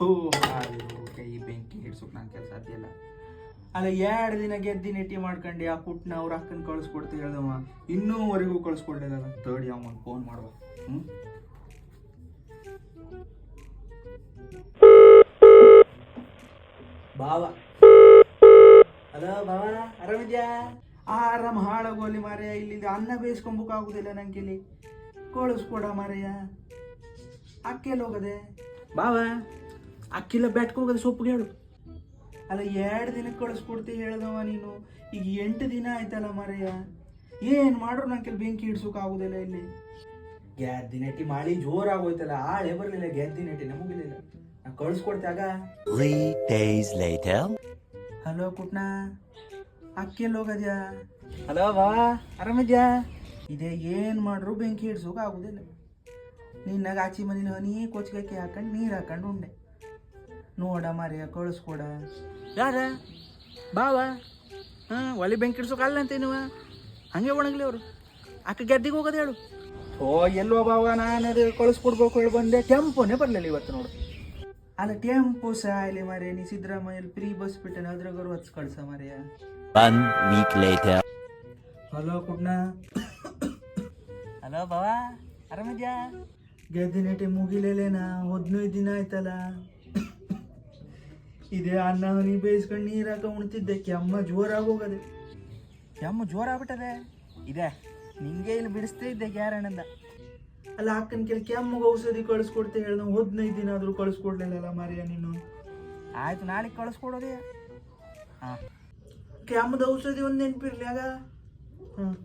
ಥೂ ಕೈ ಬೆಂಕಿ ಹಿಡ್ಸೋಕೆ ನನ್ನ ಕೆಲಸ ಸಾಧ್ಯ ಇಲ್ಲ. ಅಲ್ಲ 2 ದಿನ ಗೆದ್ದಿ ನೆಟ್ಟಿ ಮಾಡ್ಕೊಂಡು ಆ ಪುಟ್ನ ಅವ್ರ ಅಕ್ಕನ ಕಳಿಸ್ಕೊಡ್ತೀವಿ ಹೇಳ್ದವ, ಇನ್ನೂವರೆಗೂ ಕಳಿಸ್ಕೊಡ್ಲಿಲ್ಲ. ತರ್ಡಿ ಅವನ್ ಫೋನ್ ಮಾಡುವ. ಬಾವ, ಹಲೋ ಬಾವ, ಆರಾಮಿದ್ಯಾ? ಆರಾಮ್ ಹಾಳಾಗೋಲಿ ಮಾರಯ್ಯ, ಇಲ್ಲಿಂದ ಅನ್ನ ಬೇಯಿಸ್ಕೊಂಬಕ್ಕಾಗುದಿಲ್ಲ ನಂಗೆ, ಕಳಿಸ್ಕೊಡ ಮಾರಯ್ಯ. ಅಕ್ಕೆಲ್ಲ ಹೋಗದೆ ಬಾವ, ಅಕ್ಕಿಲ್ಲ ಬೆಟ್ಕೋಗದೆ ಸೊಪ್ಪಿಗೆ ಹೇಳು. ಅಲ್ಲ 2 ದಿನಕ್ಕೆ ಕಳಿಸ್ಕೊಡ್ತೀವಿ ಹೇಳ್ದವ ನೀನು, ಈಗ 8 ದಿನ ಆಯ್ತಲ್ಲ ಮಾರಯ್ಯ. ಏನು ಮಾಡ್ರು ನಂಗೆ ಬೆಂಕಿ ಹಿಡ್ಸೋಕ್ಕಾಗೋದಿಲ್ಲ ಇಲ್ಲಿ. ಗೆದ್ದಿ ನೆಟ್ಟಿ ಮಾಡಿ ಜೋರಾಗೋಯ್ತಲ್ಲ, ಆಳೆ ಬರಲಿಲ್ಲ, ಗೆದ್ದಿ ನೆಟ್ಟಿ ನಮಗಿಲ್ಲ. ನಾ ಕಳಿಸ್ಕೊಡ್ತಾಗ. 3 days later. ಹಲೋ ಪುಟ್ನ, ಅಕ್ಕಿಯಲ್ಲಿ ಹೋಗದ್ಯಾ? ಹಲೋ ಬಾವ, ಆರಾಮಿದ್ಯಾ? ಇದೇ ಏನು ಮಾಡ್ರು ಬೆಂಕಿ ಹಿಡ್ಸೋಕ್ಕಾಗೋದಿಲ್ಲ. ನಿನ್ನಾಗ ಆಚಿ ಮನೇಲಿ ಹನಿ ಕೊಚ್ಚಿಗೆ ಹಾಕೊಂಡು ನೀರು ಹಾಕೊಂಡು ಉಂಡೆ. ನೋಡ ಮಾರಿಯ ಕಳಿಸ್ಕೊಡ. ಯಾರ ಬಾವ? ಒಲೆ ಬೆಂಕಿ ಇಡ್ಸೋಕೆ ಅಲ್ಲ ಅಂತೇನುವ, ಹಂಗೆ ಒಣಗ್ಲಿ ಅವರು. ಅಕ್ಕ ಗೆದ್ದಿಗೆ ಹೋಗೋದು ಹೇಳು. ಓ ಎಲ್ಲೋ ಬಾವ, ನಾನು ಅದು ಕಳಿಸ್ಕೊಡ್ಬೇಕು ಹೇಳಿ ಬಂದೆ, ಟೆಂಪೋನೇ ಬರಲಿಲ್ಲ ಇವತ್ತು ನೋಡು. ಅಲ್ಲ ಟೆಂಪೋ ಸಾಯ್ಲಿ ಮಾರಿಯ, ನೀ ಸಿದ್ದರಾಮಯ್ಯಲ್ಲಿ ಫ್ರೀ ಬಸ್ ಬಿಟ್ಟೆ, ಅದ್ರಾಗರು ಹಚ್ಚಿ ಕಳ್ಸ ಮಾರಿಯ. 1 week later. ಹಲೋ ಪುಟ್ನ. ಹಲೋ ಬಾವ, ಆರಾಮಿದ್ಯಾ? ಗೆದ್ದಿ ನೆಟ್ಟಿ ಮುಗಿಲೇನಾ? 15 ದಿನ ಆಯ್ತಲ್ಲ. ಇದೇ ಅನ್ನ ಹನಿ ಬೇಯಿಸ್ಕೊಂಡು ನೀರಾಕ ಉಣ್ತಿದ್ದೆ, ಕೆಮ್ಮ ಜೋರಾಗೋಗದೆ. ಕೆಮ್ಮ ಜೋರಾಗ್ಬಿಟ್ಟದೆ ಇದೆ, ನಿಂಗೆ ಇಲ್ಲಿ ಬಿಡಿಸ್ತಾ ಇದ್ದೆ ಗ್ಯಾರಣಂದ. ಅಲ್ಲ ಅಕ್ಕನ ಕೆಲ ಕೆಮ್ಮಗೆ ಔಷಧಿ ಕಳಿಸ್ಕೊಡ್ತೆ ಹೇಳ್ದ, 15 ದಿನ ಆದರೂ ಕಳಿಸ್ಕೊಡ್ಲಿಲ್ಲಲ್ಲ ಮಾರಿಯ ನೀನು. ಆಯ್ತು, ನಾಳೆ ಕಳಿಸ್ಕೊಡೋದೇ. ಹಾಂ, ಕೆಮ್ಮದ ಔಷಧಿ ಒಂದು ನೆನಪಿರ್ಲಿ ಆಗ. ಹಾಂ.